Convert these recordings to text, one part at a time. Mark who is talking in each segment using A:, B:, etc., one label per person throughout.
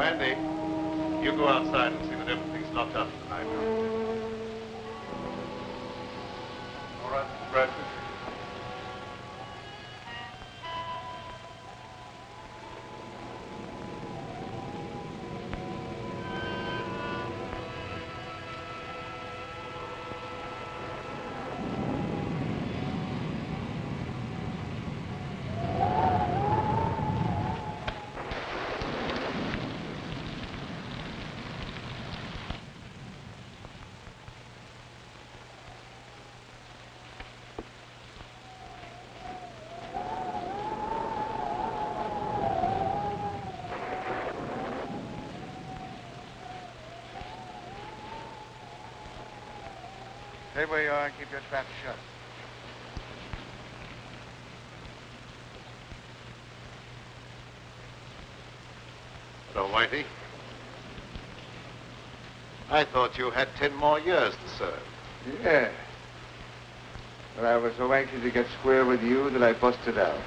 A: Andy, you go outside and see that everything's locked up tonight. All right, Bradford.
B: Stay where you are and keep your trap shut.
A: Hello, Whitey. I thought you had 10 more years to serve.
B: Yeah. But I was so anxious to get square with you that I busted out.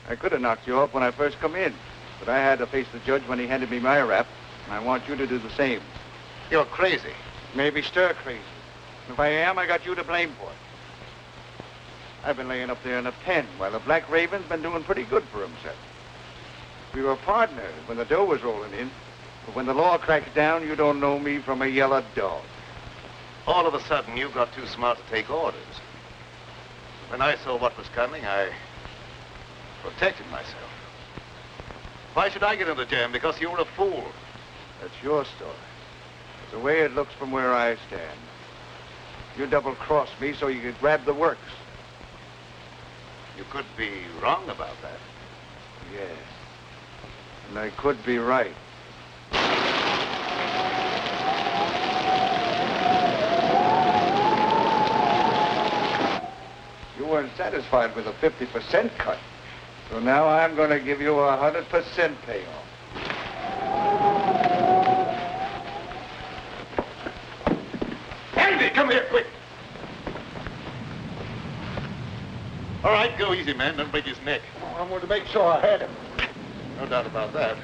B: I could have knocked you off when I first come in, but I had to face the judge when he handed me my rap, and I want you to do the same.
A: You're crazy.
B: Maybe stir crazy. If I am, I got you to blame for it. I've been laying up there in a pen while the Black Raven's been doing pretty good for himself. We were partners when the dough was rolling in, but when the law cracks down, you don't know me from a yellow dog.
A: All of a sudden, you got too smart to take orders. When I saw what was coming, I protected myself. Why should I get into jam? Because you were a fool.
B: That's your story. It's the way it looks from where I stand. You double-crossed me so you could grab the works.
A: You could be wrong about that.
B: Yes. And I could be right. You weren't satisfied with a 50% cut. So now I'm going to give you a 100% payoff.
A: Andy, come here, quick. All right, go easy, man. Don't break his neck.
B: Oh, I wanted to make sure I had him.
A: No doubt about that.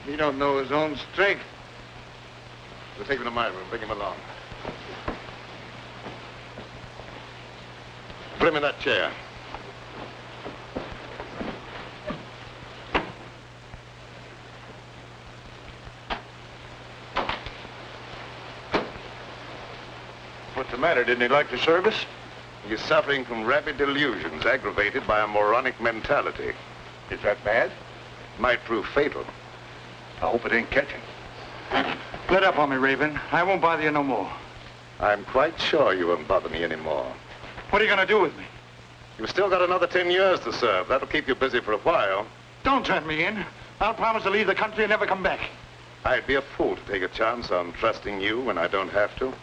B: He don't know his own strength.
A: We'll take him to my room. Bring him along. Put him in that chair.
B: What's the matter? Didn't he like the service?
A: He's suffering from rabid delusions aggravated by a moronic mentality.
B: Is that bad?
A: Might prove fatal.
B: I hope it ain't catching. Let up on me, Raven. I won't bother you no more.
A: I'm quite sure you won't bother me anymore.
B: What are you going to do with me?
A: You've still got another 10 years to serve. That'll keep you busy for a while.
B: Don't turn me in. I'll promise to leave the country and never come back.
A: I'd be a fool to take a chance on trusting you when I don't have to.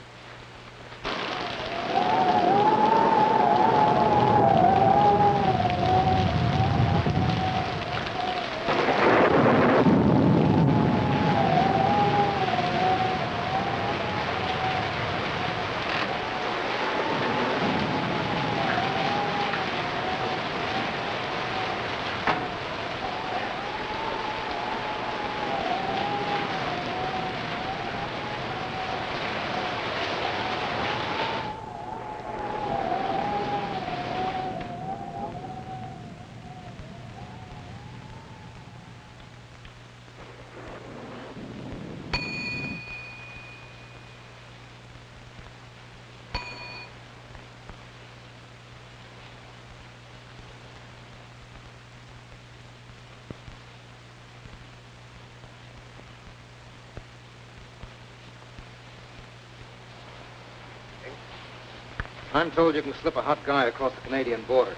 C: I'm told you can slip a hot guy across the Canadian border.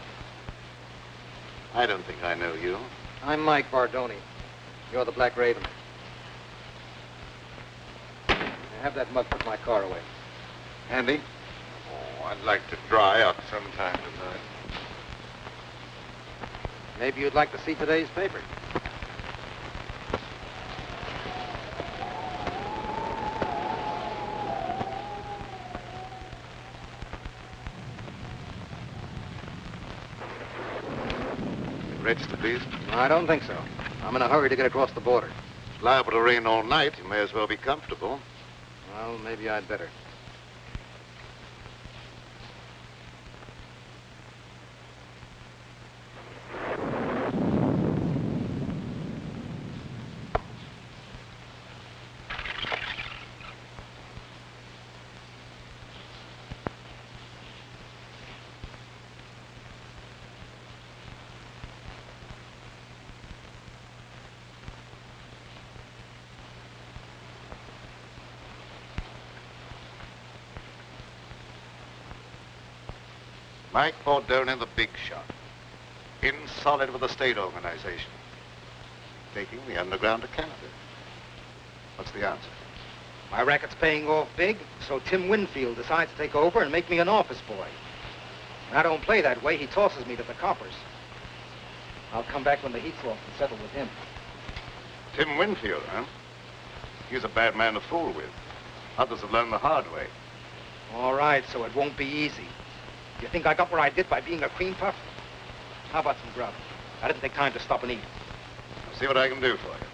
A: I don't think I know you.
C: I'm Mike Bardoni. You're the Black Raven. Now have that mug put my car away.
A: Andy? Oh, I'd like to dry up sometime tonight.
C: Maybe you'd like to see today's paper.
A: Register, please.
C: I don't think so. I'm in a hurry to get across the border.
A: It's liable to rain all night. You may as well be comfortable.
C: Well, maybe I'd better.
A: Mike Bardoni, the big shot. In solid with the state organization. Taking the underground to Canada. What's the answer?
C: My racket's paying off big, so Tim Winfield decides to take over and make me an office boy. When I don't play that way, he tosses me to the coppers. I'll come back when the heat's off and settle with him.
A: Tim Winfield, huh? He's a bad man to fool with. Others have learned the hard way.
C: All right, so it won't be easy. You think I got where I did by being a cream puff? How about some grub? I didn't take time to stop and eat.
A: I'll see what I can do for you.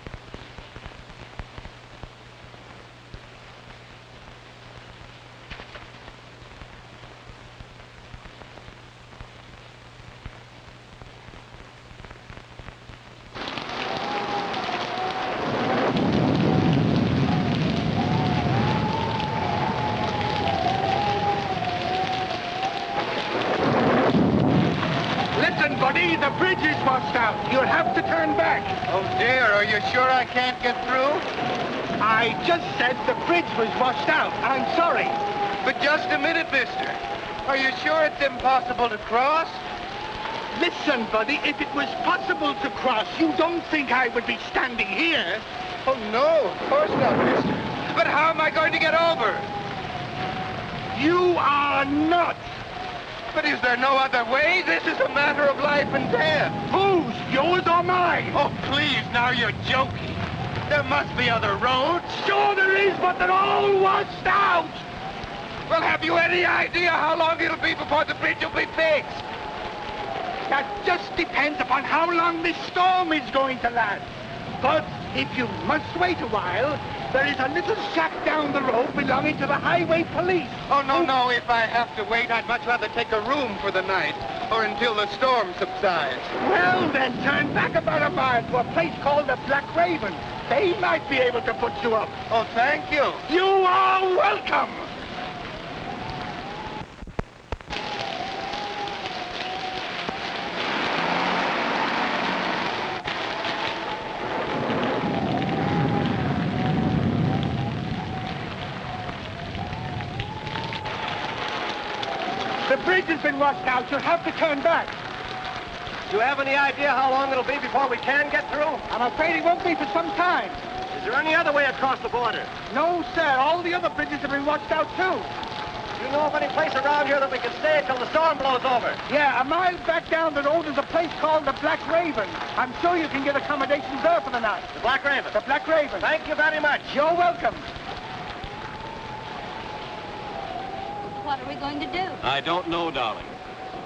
B: The bridge is washed out. You'll have to turn back.
D: Oh, dear. Are you sure I can't get through?
B: I just said the bridge was washed out. I'm sorry.
D: But just a minute, mister. Are you sure it's impossible to cross?
B: Listen, buddy, if it was possible to cross, you don't think I would be standing here?
D: Oh, no, of course not, mister. But how am I going to get over?
B: You are not.
D: But is there no other way? This is a matter of life and death.
B: Whose? Yours or mine?
D: Oh, please, now you're joking. There must be other roads.
B: Sure there is, but they're all washed out.
D: Well, have you any idea how long it'll be before the bridge will be fixed?
B: That just depends upon how long this storm is going to last. But if you must wait a while, there is a little shack down the road belonging to the highway police.
D: Oh, no. If I have to wait, I'd much rather take a room for the night, or until the storm subsides.
B: Well, then turn back about a mile to a place called the Black Raven. They might be able to put you up.
D: Oh, thank you.
B: You are welcome. The bridge has been washed out. You'll have to turn back.
C: Do you have any idea how long it'll be before we can get through?
B: I'm afraid it won't be for some time.
C: Is there any other way across the border?
B: No, sir. All the other bridges have been washed out, too.
C: Do you know of any place around here that we can stay until the storm blows over?
B: Yeah, a mile back down the road is a place called the Black Raven. I'm sure you can get accommodations there for the night.
C: The Black Raven?
B: The Black Raven.
C: Thank you very much.
B: You're welcome.
E: What are we going to do?
F: I don't know, darling.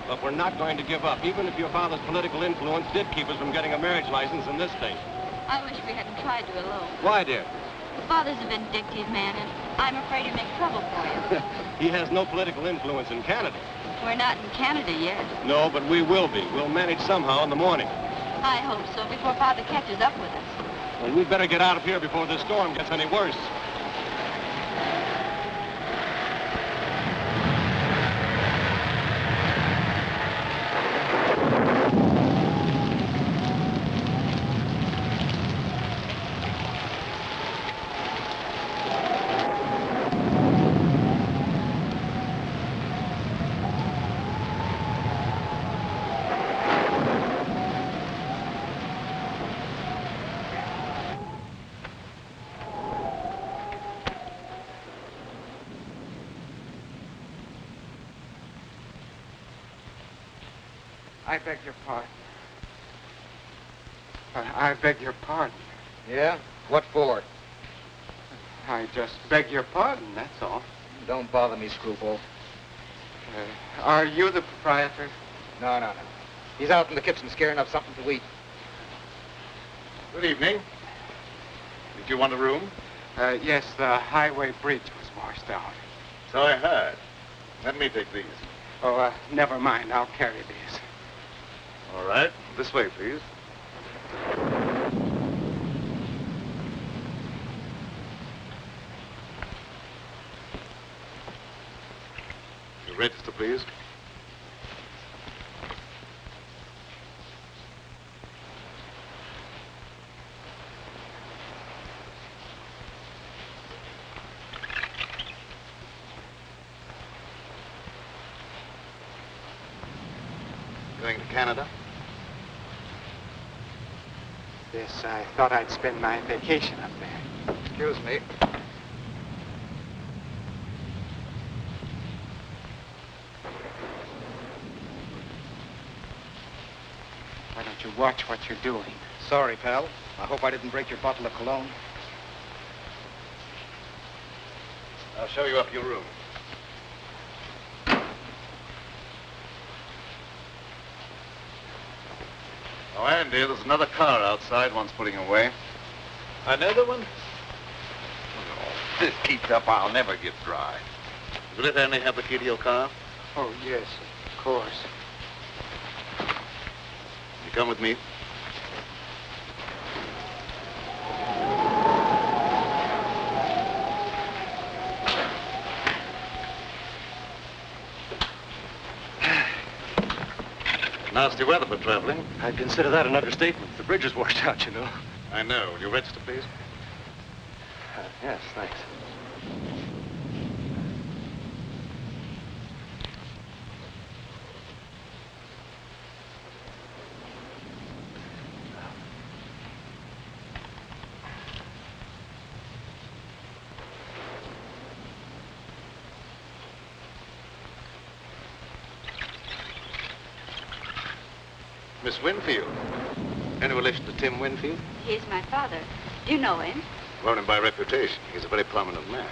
F: But we're not going to give up, even if your father's political influence did keep us from getting a marriage license in this state.
E: I wish we hadn't tried to elope.
F: Why, dear?
E: Father's a vindictive man, and I'm afraid he'll make trouble for you.
F: He has no political influence in Canada.
E: We're not in Canada yet.
F: No, but we will be. We'll manage somehow in the morning.
E: I hope so, before Father catches up with us.
F: Well, we'd better get out of here before this storm gets any worse.
D: I beg your pardon. I beg your pardon.
C: Yeah? What for?
D: I just beg your pardon, that's all.
C: Don't bother me, screwball.
D: Are you the proprietor?
C: No. He's out in the kitchen scaring up something to eat.
A: Good evening. Did you want a room?
D: Yes, the highway bridge was washed out.
A: So I heard. Let me take these.
D: Oh, never mind. I'll carry these.
A: All right. This way, please. Your register, please. Going to Canada?
D: Yes, I thought I'd spend my vacation up there.
C: Excuse me.
D: Why don't you watch what you're doing?
C: Sorry, pal. I hope I didn't break your bottle of cologne.
A: I'll show you up your room. Oh, Andy, there's another car outside one's putting away. Another one?
B: Oh, this keeps up, I'll never get dry.
A: Will it only have the key to your car?
D: Oh, yes, of course.
A: You come with me? Nasty weather for traveling.
F: I'd consider that an understatement. The bridge is washed out, you know.
A: I know. Will you register, please?
F: Yes, thanks.
A: Miss Winfield. Any relation to Tim Winfield?
E: He's my father. Do you know him?
A: Known him by reputation. He's a very prominent man.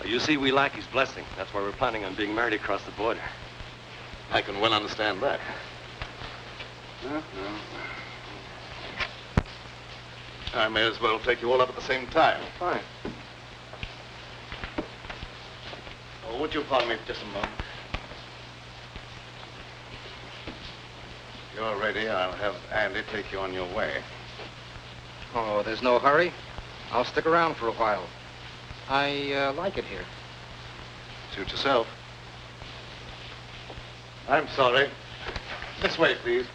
F: You see, we lack his blessing. That's why we're planning on being married across the border.
A: I can well understand that. I may as well take you all up at the same time.
F: Fine.
A: Oh, would you pardon me for just a moment? You're ready. I'll have Andy take you on your way.
C: Oh, there's no hurry. I'll stick around for a while. I like it here.
A: Suit yourself. I'm sorry. This way, please.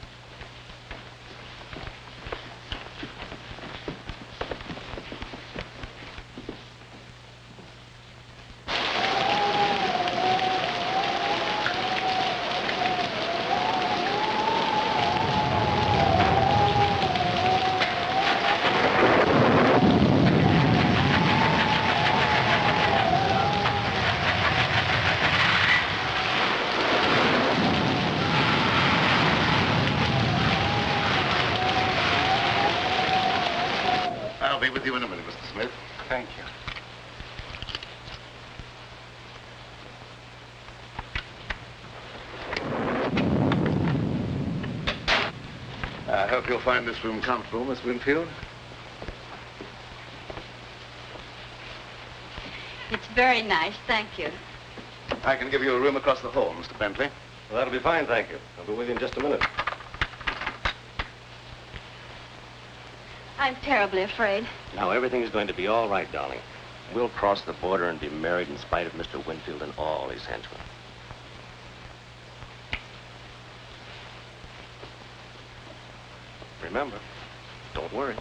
A: I'll be with you in a minute, Mr. Smith.
D: Thank you.
A: I hope you'll find this room comfortable, Miss Winfield.
E: It's very nice, thank you.
A: I can give you a room across the hall, Mr. Bentley.
F: Well, that'll be fine, thank you. I'll be with you in just a minute.
E: I'm terribly afraid.
F: Now, everything's going to be all right, darling. We'll cross the border and be married in spite of Mr. Winfield and all his henchmen. Remember, don't worry.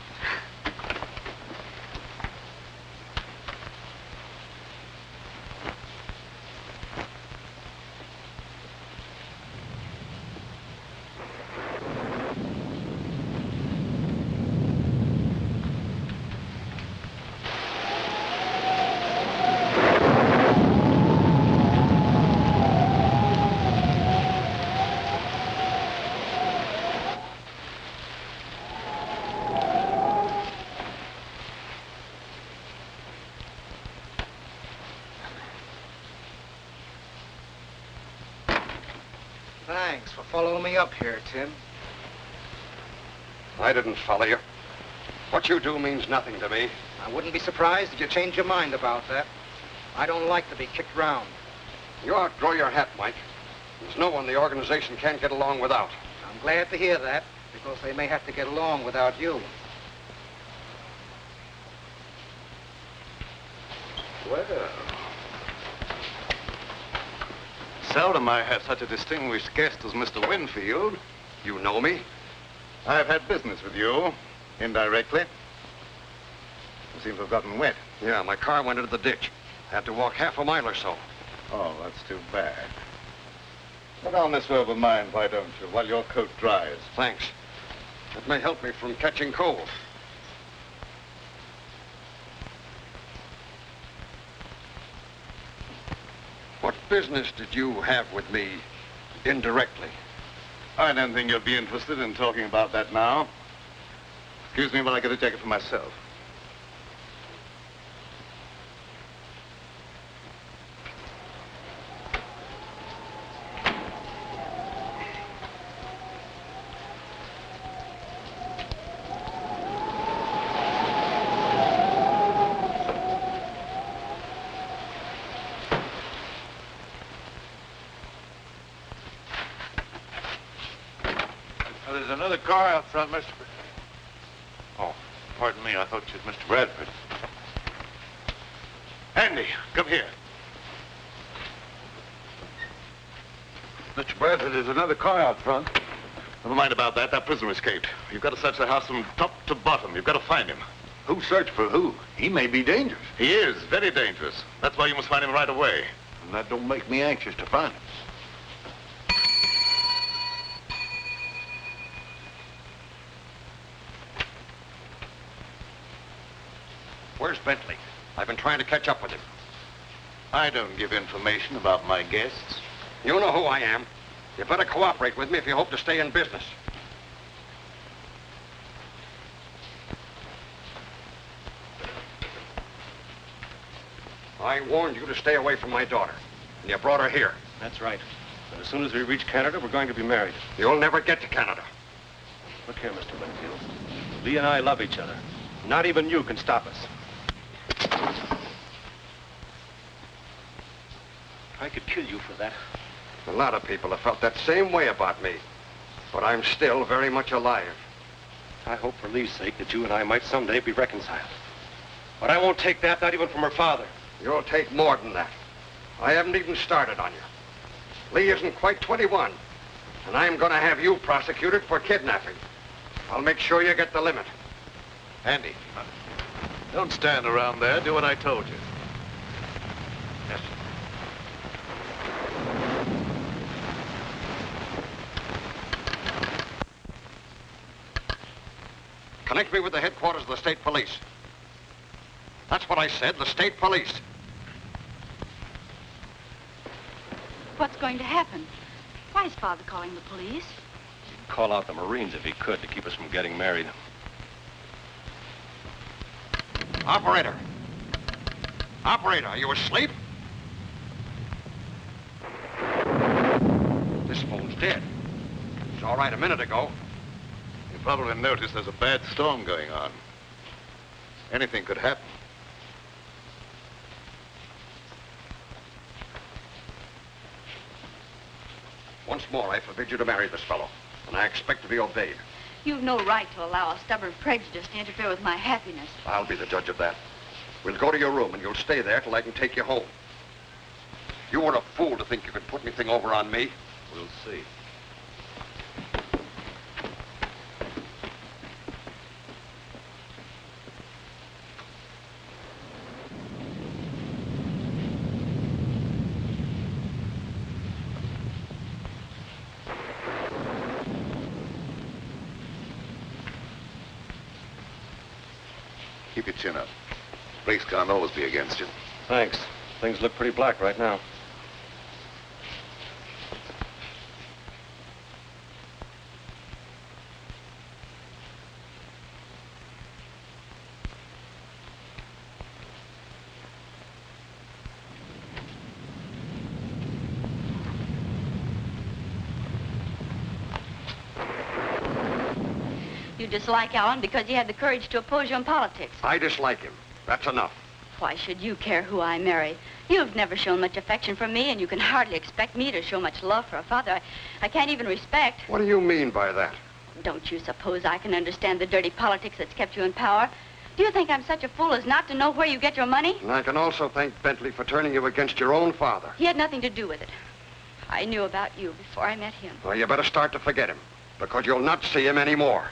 C: Thanks for following me up here, Tim.
B: I didn't follow you.
F: What you do means nothing to me.
C: I wouldn't be surprised if you change your mind about that. I don't like to be kicked round.
F: You outgrow your hat, Mike. There's no one the organization can't get along without.
C: I'm glad to hear that, because they may have to get along without you.
A: Well, seldom I have such a distinguished guest as Mr. Winfield.
F: You know me?
A: I've had business with you, indirectly. You seem to have gotten wet.
F: Yeah, my car went into the ditch. Had to walk half a mile or so.
A: Oh, that's too bad. Put on this robe of mine, why don't you, while your coat dries?
F: Thanks. It may help me from catching cold. What business did you have with me indirectly?
A: I don't think you'll be interested in talking about that now. Excuse me while I get a jacket for myself.
B: There's another car out front, Mr.
A: Oh, pardon me. I thought you was Mr. Bradford. Andy, come here.
B: Mr. Bradford, there's another car out front.
A: Never mind about that. That prisoner escaped. You've got to search the house from top to bottom. You've got to find him.
B: Who searched for who? He may be dangerous.
A: He is very dangerous. That's why you must find him right away.
B: And that don't make me anxious to find him.
F: Where's Bentley? I've been trying to catch up with him.
A: I don't give information about my guests.
F: You know who I am. You better cooperate with me if you hope to stay in business. I warned you to stay away from my daughter, and you brought her here.
G: That's right. But as soon as we reach Canada, we're going to be married.
F: You'll never get to Canada.
G: Look here, Mr. Winfield. Lee and I love each other. Not even you can stop us. I could kill you for that.
F: A lot of people have felt that same way about me. But I'm still very much alive.
G: I hope for Lee's sake that you and I might someday be reconciled. But I won't take that, not even from her father.
F: You'll take more than that. I haven't even started on you. Lee isn't quite 21. And I'm going to have you prosecuted for kidnapping. I'll make sure you get the limit.
A: Andy, don't stand around there. Do what I told you.
F: Yes. Connect me with the headquarters of the state police. That's what I said, the state police.
E: What's going to happen? Why is Father calling the police?
G: He'd call out the Marines if he could to keep us from getting married.
F: Operator. Operator, are you asleep? This phone's dead. It was all right a minute ago.
A: You probably noticed there's a bad storm going on. Anything could happen.
F: Once more, I forbid you to marry this fellow, and I expect to be obeyed.
E: You've no right to allow a stubborn prejudice to interfere with my happiness.
F: I'll be the judge of that. We'll go to your room, and you'll stay there till I can take you home. You were a fool to think you could put anything over on me.
G: We'll see.
A: Keep your chin up. Race can't always be against you.
G: Thanks. Things look pretty black right now.
E: You dislike Alan because he had the courage to oppose you in politics.
F: I dislike him. That's enough.
E: Why should you care who I marry? You've never shown much affection for me, and you can hardly expect me to show much love for a father I can't even respect.
F: What do you mean by that?
E: Don't you suppose I can understand the dirty politics that's kept you in power? Do you think I'm such a fool as not to know where you get your money?
F: And I can also thank Bentley for turning you against your own father.
E: He had nothing to do with it. I knew about you before I met him.
F: Well, you better start to forget him, because you'll not see him anymore.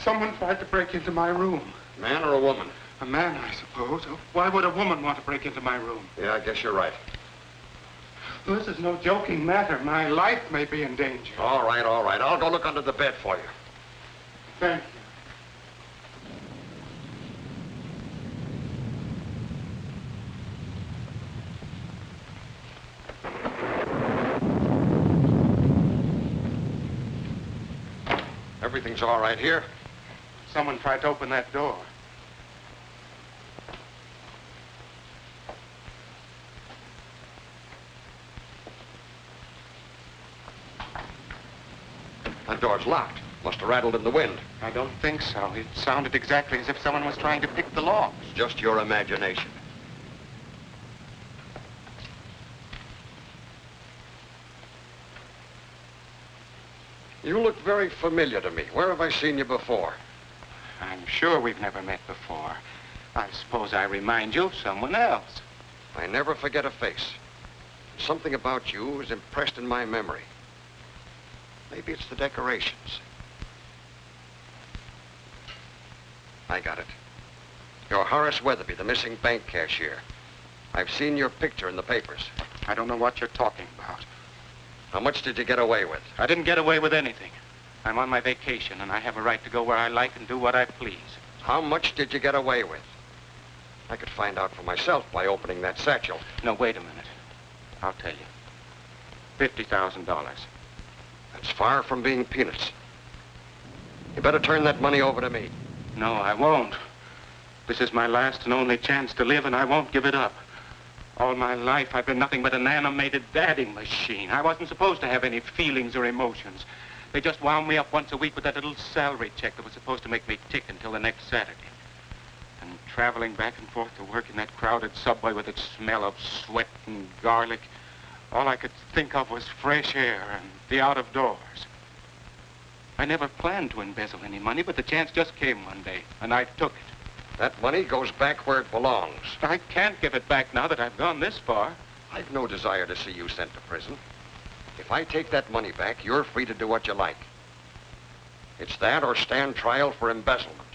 D: Someone tried to break into my room.
F: Man or a woman?
D: A man, I suppose. Why would a woman want to break into my room?
F: Yeah, I guess you're right.
D: This is no joking matter. My life may be in danger.
F: All right, all right. I'll go look under the bed for you.
D: Thank you.
F: Everything's all right here.
D: Someone tried to open that door.
F: That door's locked. Must have rattled in the wind.
D: I don't think so. It sounded exactly as if someone was trying to pick the locks.
F: It's just your imagination. You look very familiar to me. Where have I seen you before?
D: I'm sure we've never met before. I suppose I remind you of someone else.
F: I never forget a face. Something about you is impressed in my memory. Maybe it's the decorations. I got it. You're Horace Weatherby, the missing bank cashier. I've seen your picture in the papers.
D: I don't know what you're talking about.
F: How much did you get away with?
D: I didn't get away with anything. I'm on my vacation, and I have a right to go where I like and do what I please.
F: How much did you get away with? I could find out for myself by opening that satchel.
D: No, wait a minute. I'll tell you. $50,000.
F: That's far from being peanuts. You better turn that money over to me.
D: No, I won't. This is my last and only chance to live, and I won't give it up. All my life, I've been nothing but an animated dadding machine. I wasn't supposed to have any feelings or emotions. They just wound me up once a week with that little salary check that was supposed to make me tick until the next Saturday. And traveling back and forth to work in that crowded subway with its smell of sweat and garlic, all I could think of was fresh air and the out of doors. I never planned to embezzle any money, but the chance just came one day, and I took it.
F: That money goes back where it belongs.
D: I can't give it back now that I've gone this far.
F: I've no desire to see you sent to prison. If I take that money back, you're free to do what you like. It's that or stand trial for embezzlement.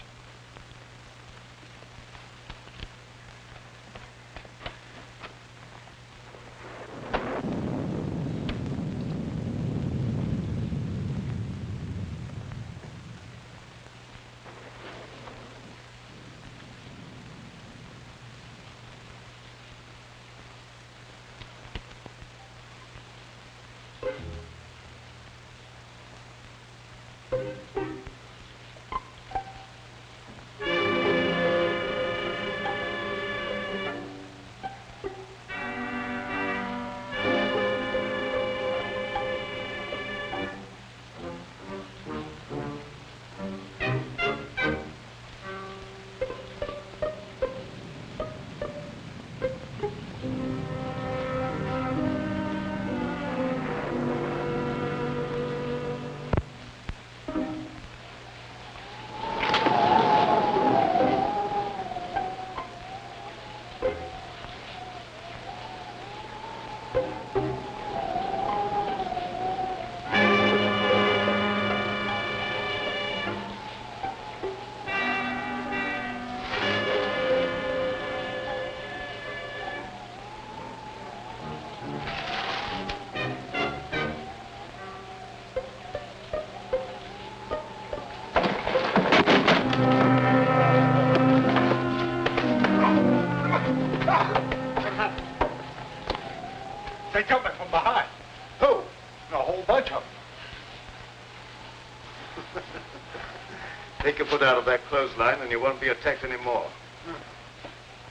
A: Take your foot out of that clothesline and you won't be attacked anymore.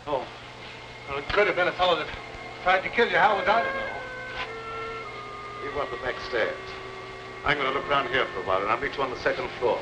B: Oh. Well, it could have been a fellow that tried to kill you. How was I to know?
A: You go up the back stairs. I'm going to look around here for a while, and I'll meet you on the second floor.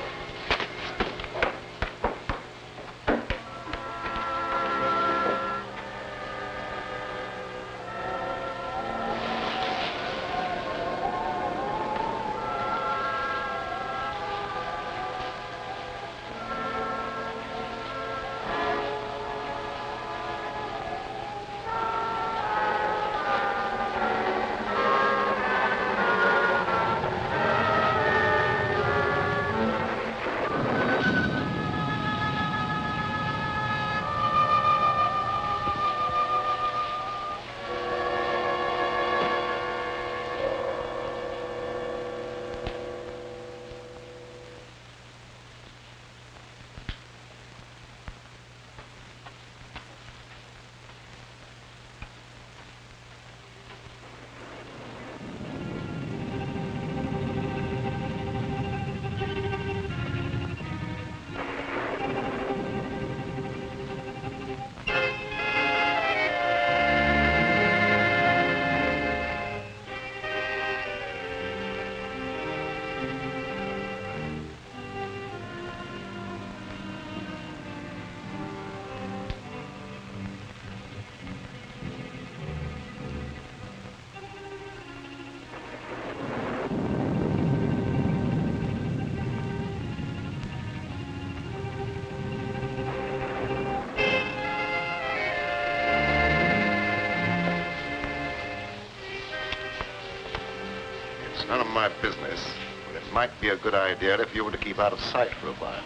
A: None of my business, but it might be a good idea if you were to keep out of sight for a while.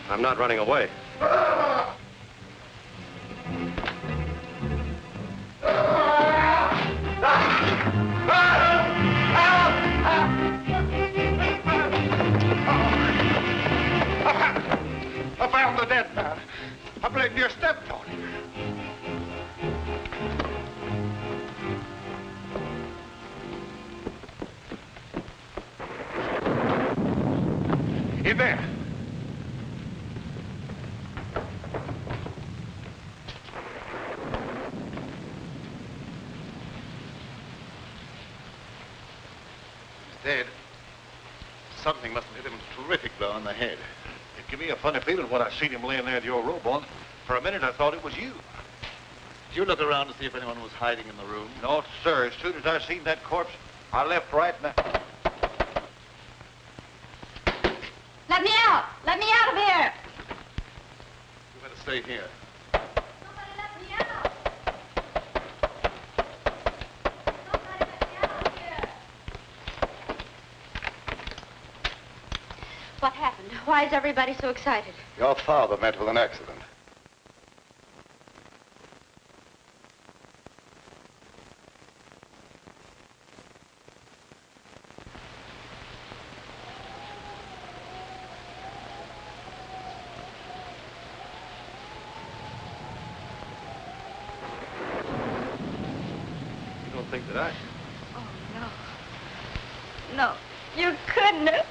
G: I'm not running away.
B: I found the dead man. I believe you stepped on him. In there.
A: He's dead. Something must have hit him a terrific blow on the head.
B: It gave me a funny feeling when I seen him laying there with your robe on. For a minute, I thought it was you.
A: Did you look around to see if anyone was hiding in the room?
B: No, sir. As soon as I seen that corpse, I left right now.
E: Let me out! Let me out of here!
A: You better stay here.
E: Somebody let me out! Somebody let me out of here! What happened? Why is everybody so excited?
A: Your father met with an accident.
B: Think that I...
E: Oh, no. No, you couldn't have.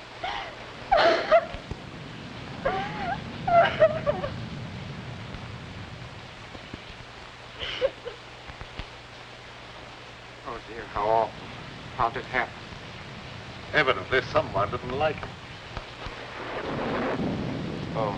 B: Oh, dear, how awful. How'd it happen?
A: Evidently, someone didn't like him.
B: Oh.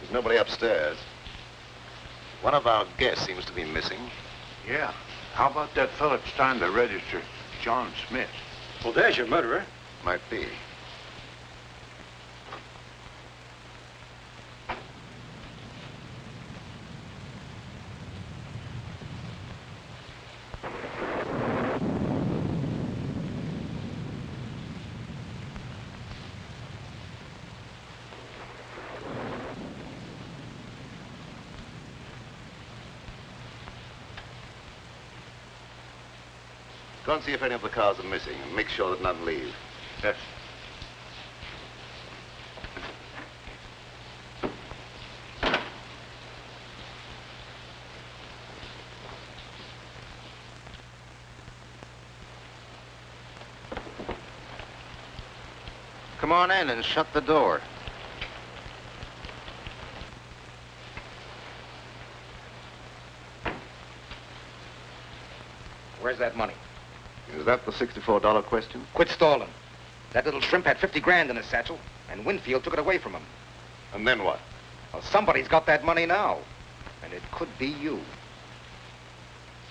A: There's nobody upstairs. One of our guests seems to be missing.
B: Yeah. How about that fellow that's trying to register, John Smith?
G: Well, there's your murderer.
A: Might be. Go and see if any of the cars are missing and make sure that none leave.
B: Yes.
C: Come on in and shut the door. Where's that money?
A: Is that the $64 question?
C: Quit stalling. That little shrimp had 50 grand in his satchel, and Winfield took it away from him.
A: And then what?
C: Well, somebody's got that money now, and it could be you.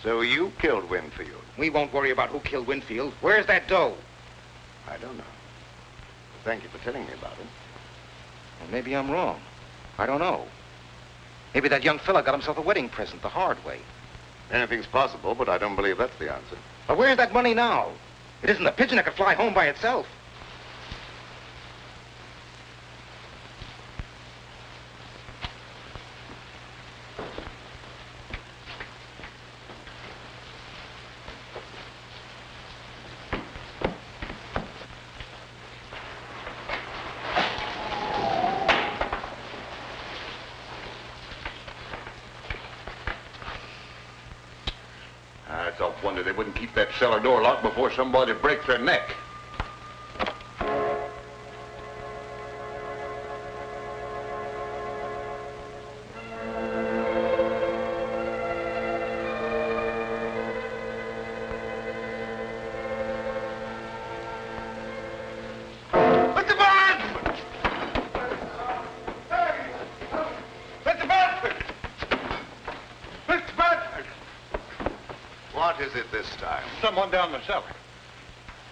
A: So you killed Winfield?
C: We won't worry about who killed Winfield. Where's that dough?
A: I don't know. Thank you for telling me about it.
C: Well, maybe I'm wrong. I don't know. Maybe that young fella got himself a wedding present the hard way.
A: Anything's possible, but I don't believe that's the answer.
C: But where's that money now? It isn't a pigeon that could fly home by itself.
B: It's a wonder they wouldn't keep that cellar door locked before somebody breaks their neck. Mr. Bradford! Hey! Mr. Bradford! Mr. Bradford!
A: What is it this time?
B: Someone down the cellar.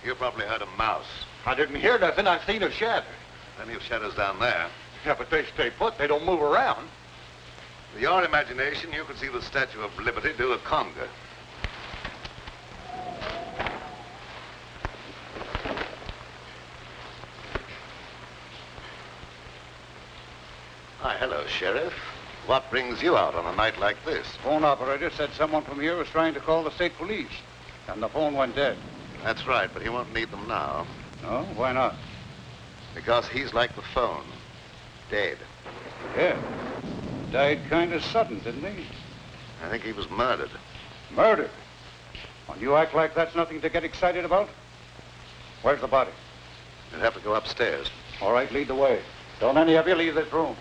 A: You probably heard a mouse.
B: I didn't hear nothing. I seen a shadow.
A: Plenty of shadows down there.
B: Yeah, but they stay put. They don't move around.
A: With your imagination, you could see the Statue of Liberty do a conga. Hi, hello, Sheriff. What brings you out on a night like this?
H: Phone operator said someone from here was trying to call the state police, and the phone went dead.
A: That's right, but he won't need them now.
H: No? Why not?
A: Because he's like the phone. Dead.
H: Yeah. Died kind of sudden, didn't he?
A: I think he was murdered.
H: Murdered? Well, you act like that's nothing to get excited about? Where's the body?
A: You'll have to go upstairs.
H: All right, lead the way. Don't any of you leave this room.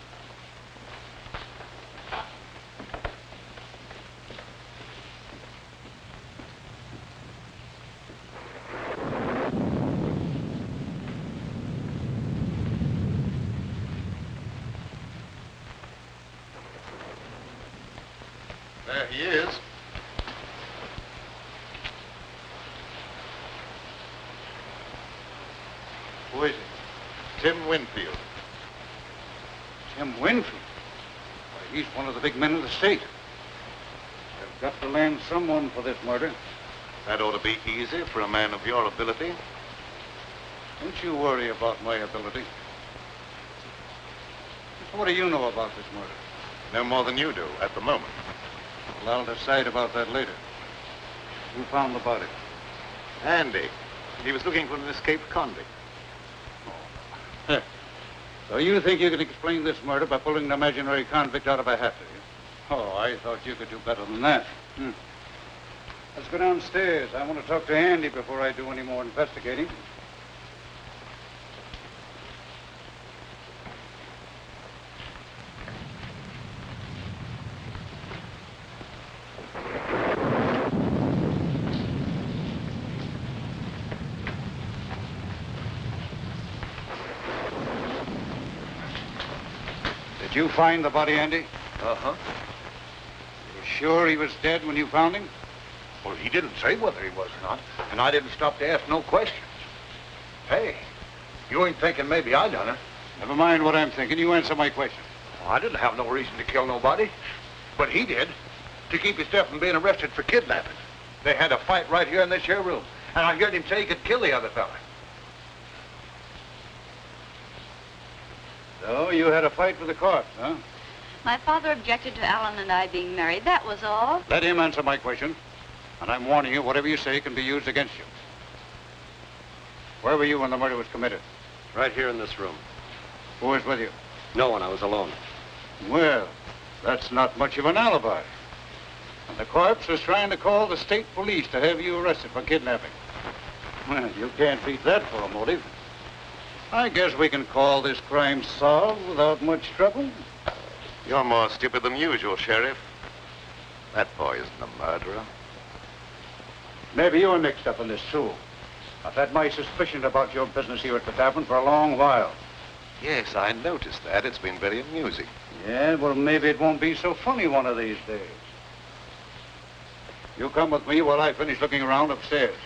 A: There he is.
H: Who is it?
A: Tim Winfield.
H: Tim Winfield? Why, he's one of the big men in the state. They've got to land someone for this murder.
A: That ought to be easy for a man of your ability.
H: Don't you worry about my ability. What do you know about this murder?
A: No more than you do at the moment.
H: Well, I'll decide about that later. Who found the body?
A: Andy. He was looking for an escaped convict.
H: Oh. So you think you can explain this murder by pulling an imaginary convict out of a hat, do you? Oh, I thought you could do better than that. Let's go downstairs. I want to talk to Andy before I do any more investigating. Did you find the body, Andy?
B: Uh-huh.
H: You sure he was dead when you found him?
B: Well, he didn't say whether he was or not, and I didn't stop to ask no questions. Hey, you ain't thinking maybe I done it.
H: Never mind what I'm thinking. You answer my question.
B: Well, I didn't have no reason to kill nobody, but he did, to keep himself from being arrested for kidnapping. They had a fight right here in this here room, and I heard him say he could kill the other fella.
H: So you had a fight with the court, huh?
E: My father objected to Alan and I being married. That was all.
H: Let him answer my question. And I'm warning you, whatever you say can be used against you. Where were you when the murder was committed?
G: Right here in this room.
H: Who was with you?
G: No one. I was alone.
H: Well, that's not much of an alibi. And the corpse was trying to call the state police to have you arrested for kidnapping. Well, you can't beat that for a motive. I guess we can call this crime solved without much trouble.
A: You're more stupid than usual, Sheriff. That boy isn't a murderer.
H: Maybe you're mixed up in this, too. I've had my suspicions about your business here at the tavern for a long while.
A: Yes, I noticed that. It's been very amusing.
H: Yeah, well, maybe it won't be so funny one of these days. You come with me while I finish looking around upstairs.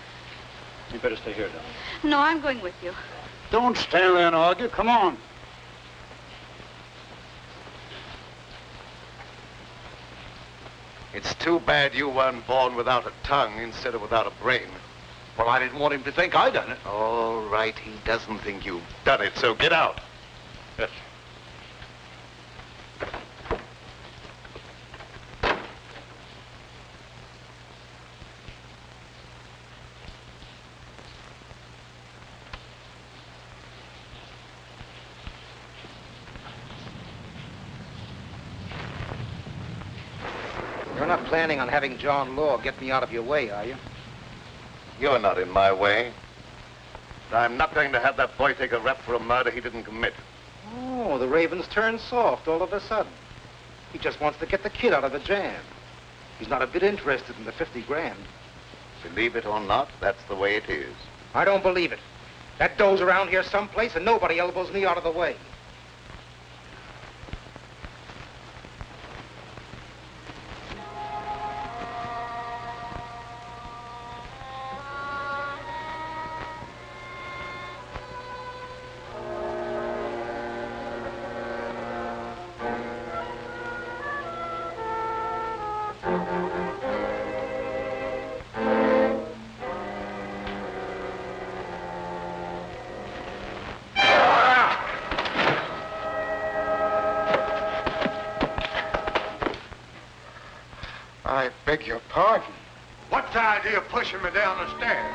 H: You better stay here, darling.
E: No, I'm going with you.
H: Don't stand there and argue. Come on.
A: It's too bad you weren't born without a tongue instead of without a brain.
B: Well, I didn't want him to think I done it.
A: All right, he doesn't think you've done it, so get out.
H: Yes.
C: You're not planning on having John Law get me out of your way, are you?
A: You're not in my way. I'm not going to have that boy take a rep for a murder he didn't commit.
C: Oh, the Raven's turned soft all of a sudden. He just wants to get the kid out of a jam. He's not a bit interested in the 50 grand.
A: Believe it or not, that's the way it is.
C: I don't believe it. That dough's around here someplace and nobody elbows me out of the way.
B: I beg your pardon. What's the idea of pushing me down the stairs?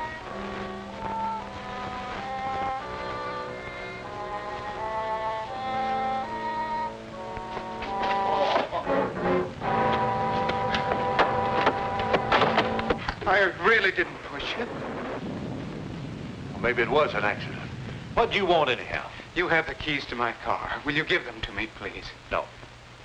B: I really didn't push you.
I: Well, maybe it was an accident. What do you want anyhow?
D: You have the keys to my car. Will you give them to me, please?
I: No.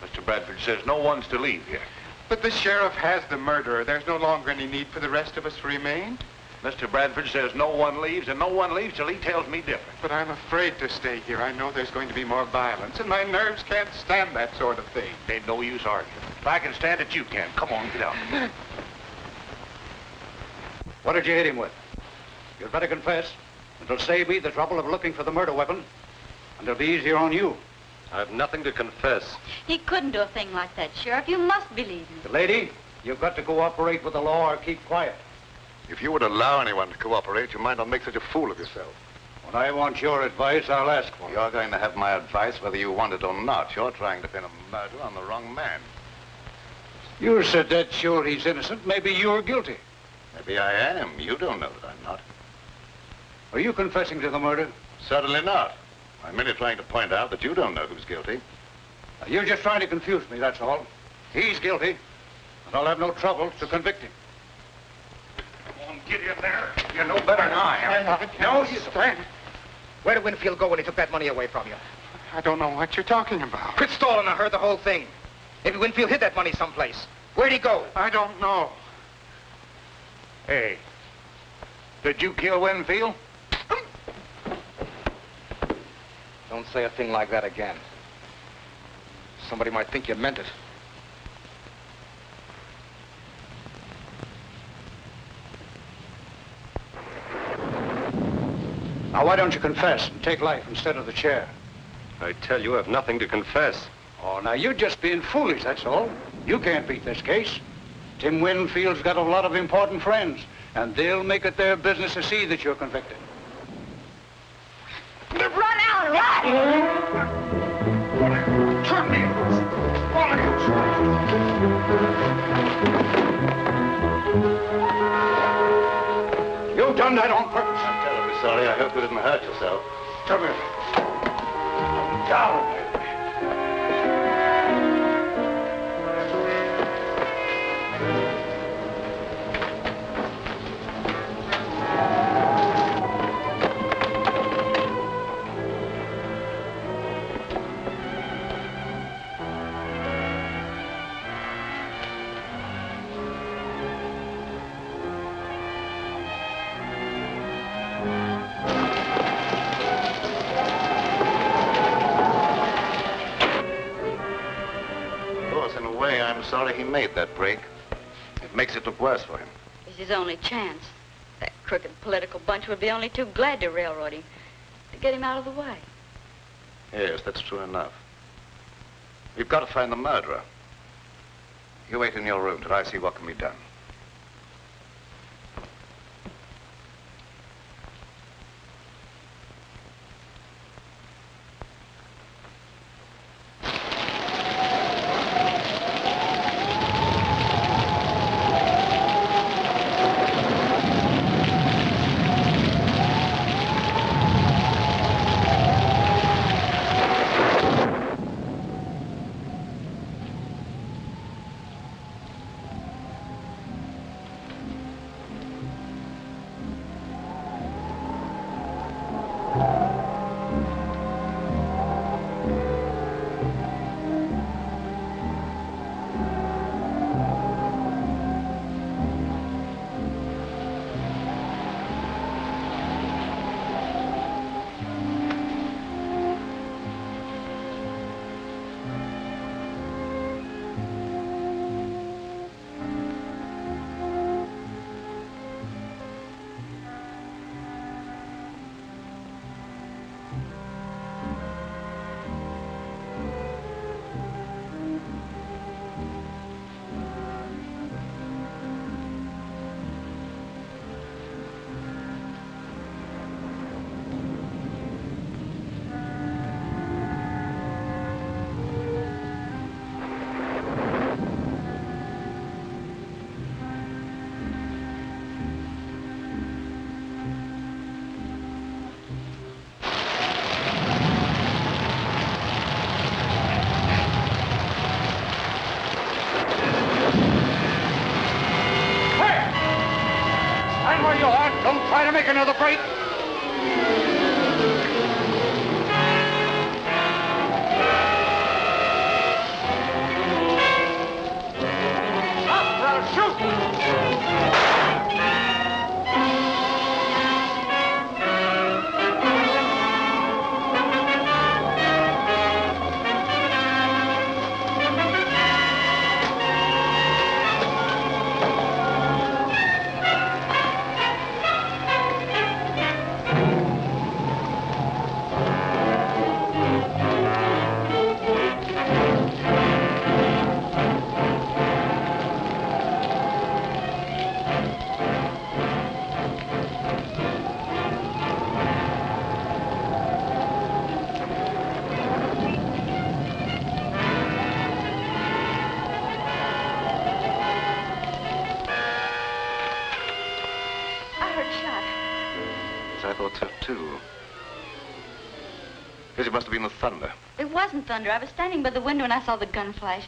I: Mr. Bradford says no one's to leave here.
D: But the sheriff has the murderer. There's no longer any need for the rest of us to remain.
I: Mr. Bradford says no one leaves, and no one leaves till he tells me different.
D: But I'm afraid to stay here. I know there's going to be more violence, and my nerves can't stand that sort of thing.
I: Ain't no use arguing. If I can stand it, you can. Come on, get out.
H: What did you hit him with? You'd better confess. It'll save me the trouble of looking for the murder weapon, and it'll be easier on you.
G: I've nothing to confess.
E: He couldn't do a thing like that, Sheriff. You must believe me.
H: The lady, you've got to cooperate with the law or keep quiet.
A: If you would allow anyone to cooperate, you might not make such a fool of yourself.
H: When I want your advice, I'll ask for it.
A: You're going to have my advice whether you want it or not. You're trying to pin a murder on the wrong man.
H: You're so dead sure he's innocent, maybe you're guilty.
A: Maybe I am. You don't know that I'm not.
H: Are you confessing to the murder?
A: Certainly not. I'm merely trying to point out that you don't know who's guilty.
H: You're just trying to confuse me, that's all. He's guilty, and I'll have no trouble to convict him.
B: Come on, get in there. You know better than I am.
C: No, you stand. Where did Winfield go when he took that money away from you?
D: I don't know what you're talking about.
C: Quit stalling. I heard the whole thing. Maybe Winfield hid that money someplace. Where'd he go?
D: I don't know.
B: Hey, did you kill Winfield?
C: Don't say a thing like that again. Somebody might think you meant it.
H: Now, why don't you confess and take life instead of the chair?
G: I tell you, I've nothing to confess.
H: Oh, now, you're just being foolish, that's all. You can't beat this case. Tim Winfield's got a lot of important friends, and they'll make it their business to see that you're convicted.
E: Run out! Run!
B: Turn me loose. All of you. done that on purpose.
A: I'm terribly sorry. I hope you didn't hurt yourself.
B: Come here. Down, baby.
A: I'm sorry he made that break. It makes it look worse for him.
E: It's his only chance. That crooked political bunch would be only too glad to railroad him, to get him out of the way.
A: Yes, that's true enough. We've got to find the murderer. You wait in your room till I see what can be done.
B: Try to make another break. Stop, brother, shoot!
A: It must have been the thunder.
E: It wasn't thunder. I was standing by the window and I saw the gun flash.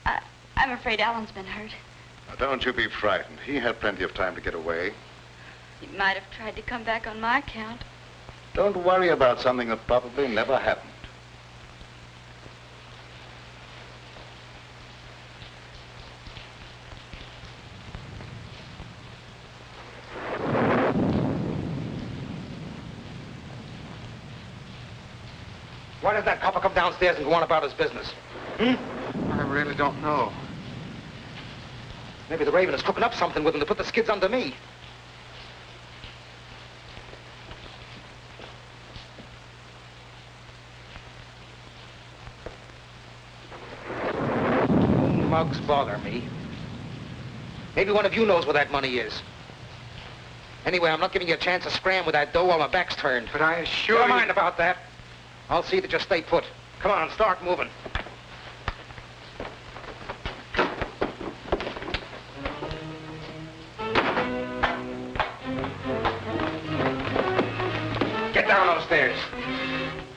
E: I'm afraid Alan's been hurt.
A: Now, don't you be frightened. He had plenty of time to get away.
E: He might have tried to come back on my account.
A: Don't worry about something that probably never happened.
C: Why did that copper come downstairs and go on about his business?
B: I really don't know.
C: Maybe the Raven is cooking up something with him to put the skids under me. Mugs bother me. Maybe one of you knows where that money is. Anyway, I'm not giving you a chance to scram with that dough while my back's turned.
B: But I assure you...
C: Never mind about that. I'll see that you stay put. Come on, start moving. down those stairs.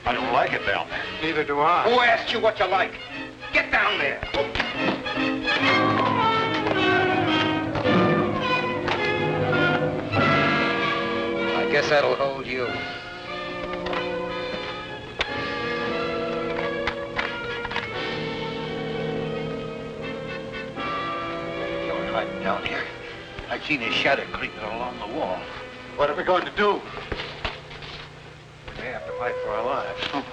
I: I don't like it down there.
H: Neither do I.
C: Who asked you what you like? Get down there. I guess that'll hold you.
I: You're hiding down here. I've seen his shadow creeping along the wall.
H: What are we going to do?
I: We may have to fight for our lives.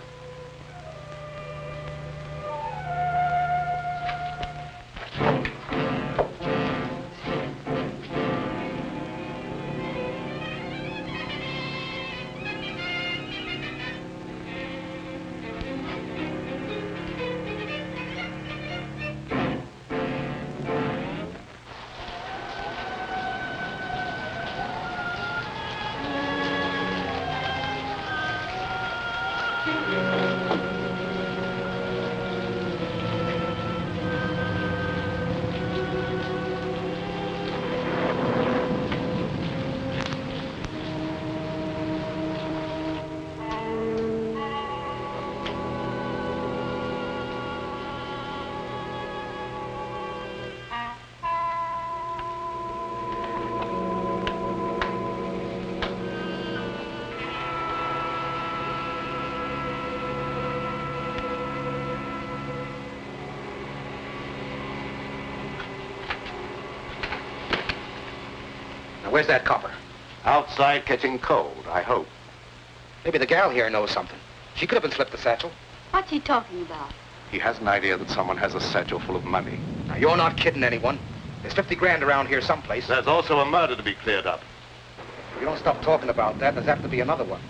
C: Where's that copper?
A: Outside catching cold, I hope.
C: Maybe the gal here knows something. She could have been slipped the satchel.
E: What's he talking about?
A: He has an idea that someone has a satchel full of money.
C: Now, you're not kidding anyone. There's 50 grand around here someplace.
A: There's also a murder to be cleared up.
C: If you don't stop talking about that, there's apt to be another one.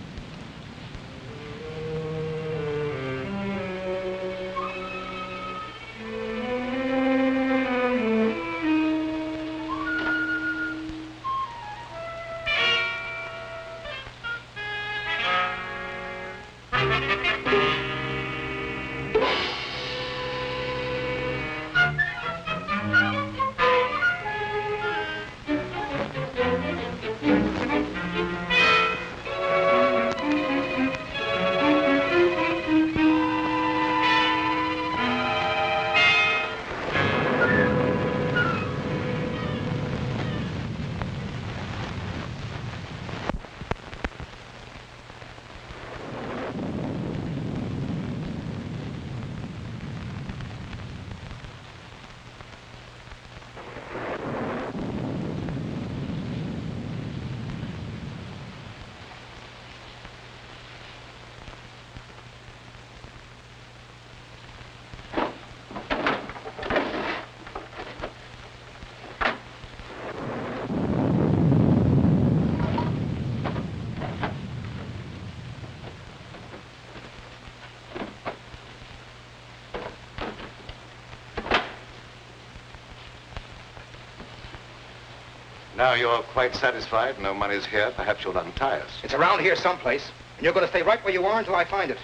A: Now you're quite satisfied, no money's here, perhaps you'll untie us.
C: It's around here someplace, and you're going to stay right where you are until I find it.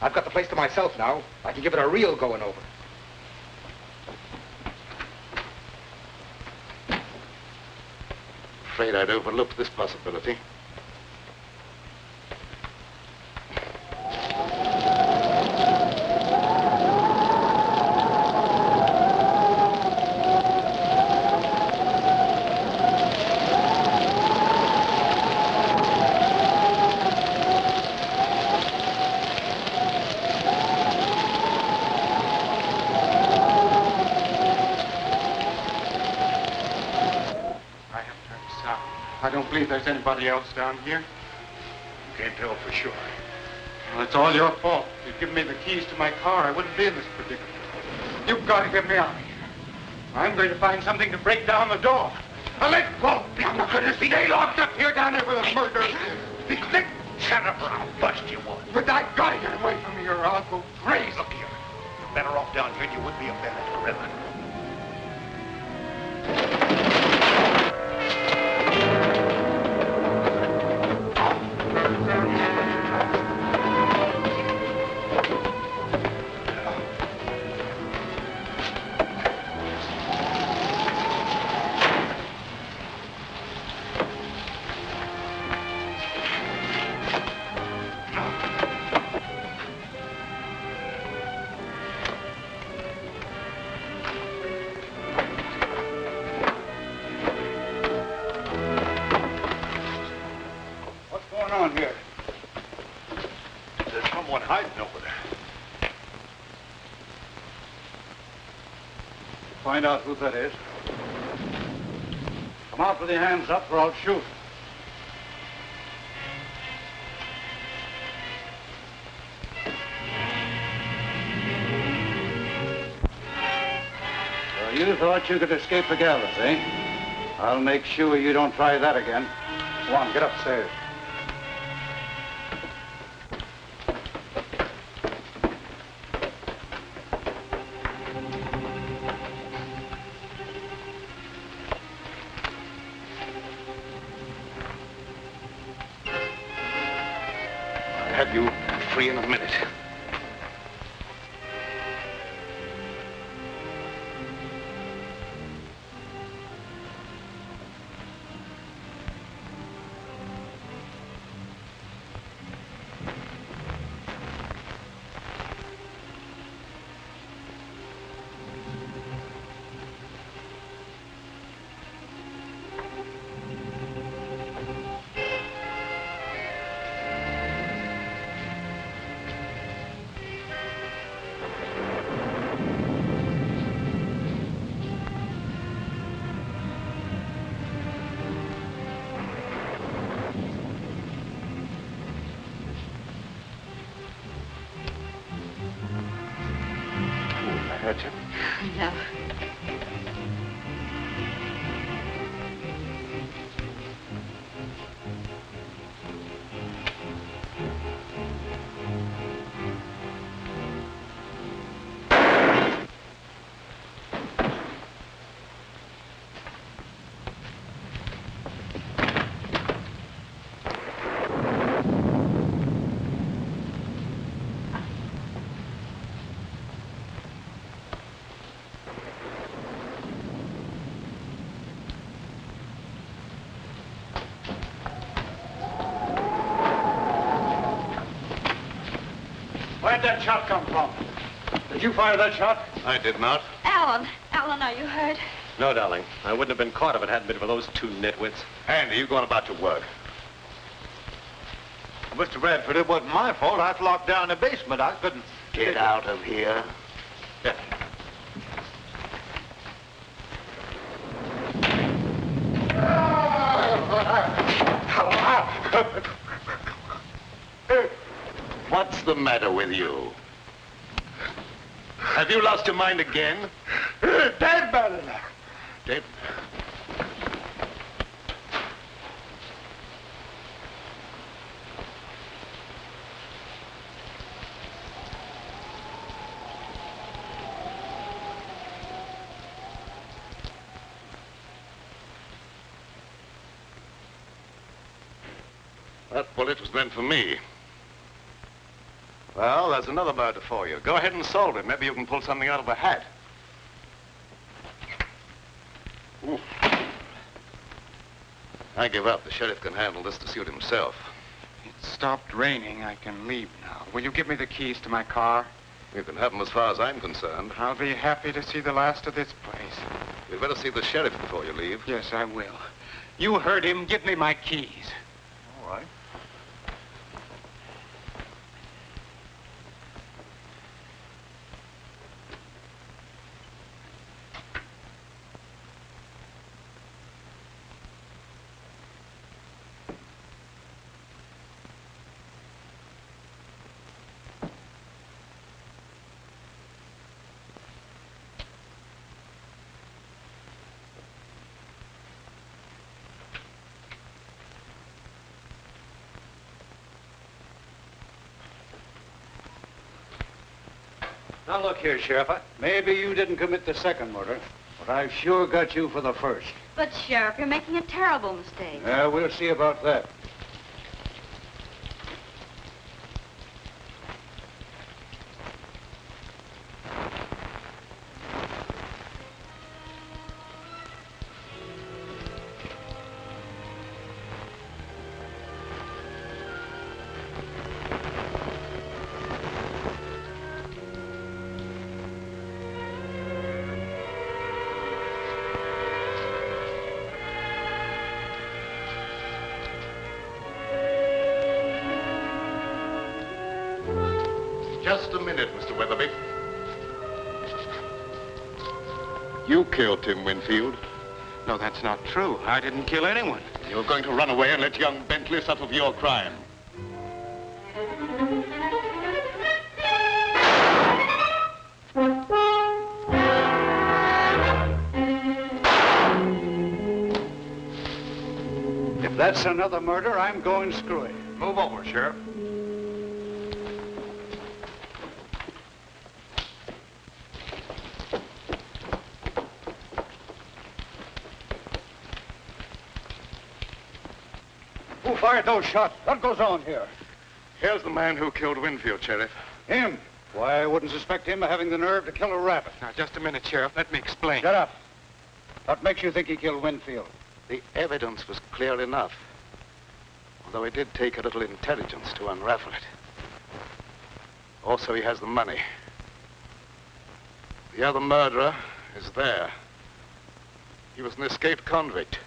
C: I've got the place to myself now. I can give it a real going over.
A: Afraid I'd overlooked this possibility.
D: I don't believe there's anybody else down here.
I: You can't tell for sure.
D: Well, it's all your fault. If you'd given me the keys to my car, I wouldn't be in this predicament. You've got to get me out of here. I'm going to find something to break down the door. Now, let go! I'm not going to stay locked up here down there with a murder.
I: Shut up or I'll bust you one.
D: But I've got to get away from here or I'll go crazy.
I: Look here. You're better off down here than you would be up there in the river. someone hiding over there.
H: Find out who that is. Come out with your hands up or I'll shoot. So you thought you could escape the gallows, eh? I'll make sure you don't try that again. Go on, get upstairs.
I: I'll have you free in a minute. Hurt you?
E: No.
H: Where'd that shot come from? Did you fire that shot?
I: I did not.
E: Alan, are you hurt?
G: No, darling. I wouldn't have been caught if it hadn't been for those two nitwits.
I: Andy, you going about your work.
B: Mr. Bradford, it wasn't my fault. I was locked down in the basement. I couldn't...
A: Get out of here.
B: Yeah.
A: What's the matter with you? Have you lost your mind again?
B: Dead, Madison.
A: Dead? That bullet was meant for me. Well, there's another murder for you. Go ahead and solve it. Maybe you can pull something out of a hat. Ooh. I give up. The sheriff can handle this to suit himself.
D: It stopped raining. I can leave now. Will you give me the keys to my car?
A: You can have them as far as I'm concerned.
D: I'll be happy to see the last of this place.
A: You'd better see the sheriff before you leave.
D: Yes, I will. You heard him. Give me my keys.
B: All right.
G: Now, look here, Sheriff.
H: Maybe you didn't commit the second murder, but I've sure got you for the first.
E: But, Sheriff, you're making a terrible mistake.
H: Yeah, we'll see about that.
A: Just a minute, Mr. Weatherby. You killed Tim Winfield.
D: No, that's not true. I didn't kill anyone.
A: You're going to run away and let young Bentley suffer for your crime.
H: If that's another murder, I'm going screwy.
I: Move over, Sheriff.
H: Who fired those shots? What goes on here?
A: Here's the man who killed Winfield, Sheriff.
H: Him? Why, I wouldn't suspect him of having the nerve to kill a rabbit.
D: Now, just a minute, Sheriff. Let me explain.
H: Shut up. What makes you think he killed Winfield?
A: The evidence was clear enough. Although it did take a little intelligence to unravel it. Also, he has the money. The other murderer is there. He was an escaped convict.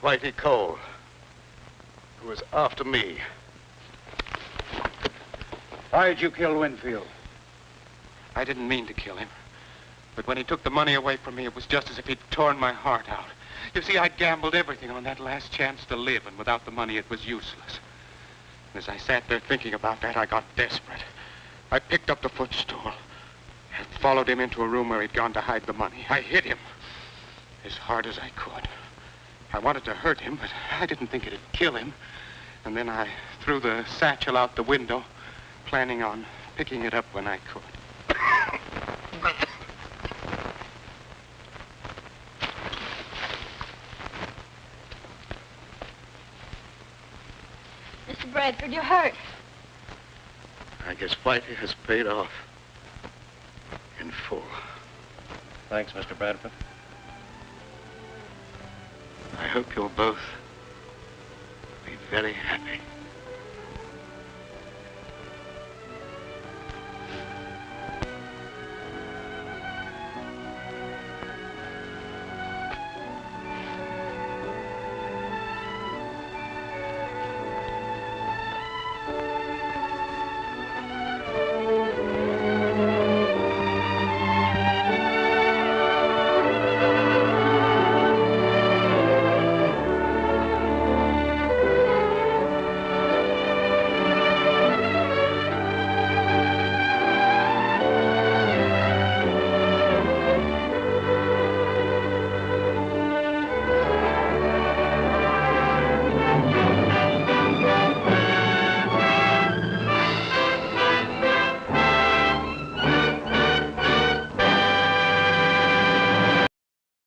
A: Whitey Cole, who was after me.
H: Why did you kill Winfield?
D: I didn't mean to kill him. But when he took the money away from me, it was just as if he'd torn my heart out. You see, I'd gambled everything on that last chance to live, and without the money, it was useless. And as I sat there thinking about that, I got desperate. I picked up the footstool and followed him into a room where he'd gone to hide the money. I hit him as hard as I could. I wanted to hurt him, but I didn't think it'd kill him. And then I threw the satchel out the window, planning on picking it up when I could.
E: Mr. Bradford, you're hurt.
A: I guess Whitey has paid off in full.
G: Thanks, Mr. Bradford.
A: I hope you'll both be very happy.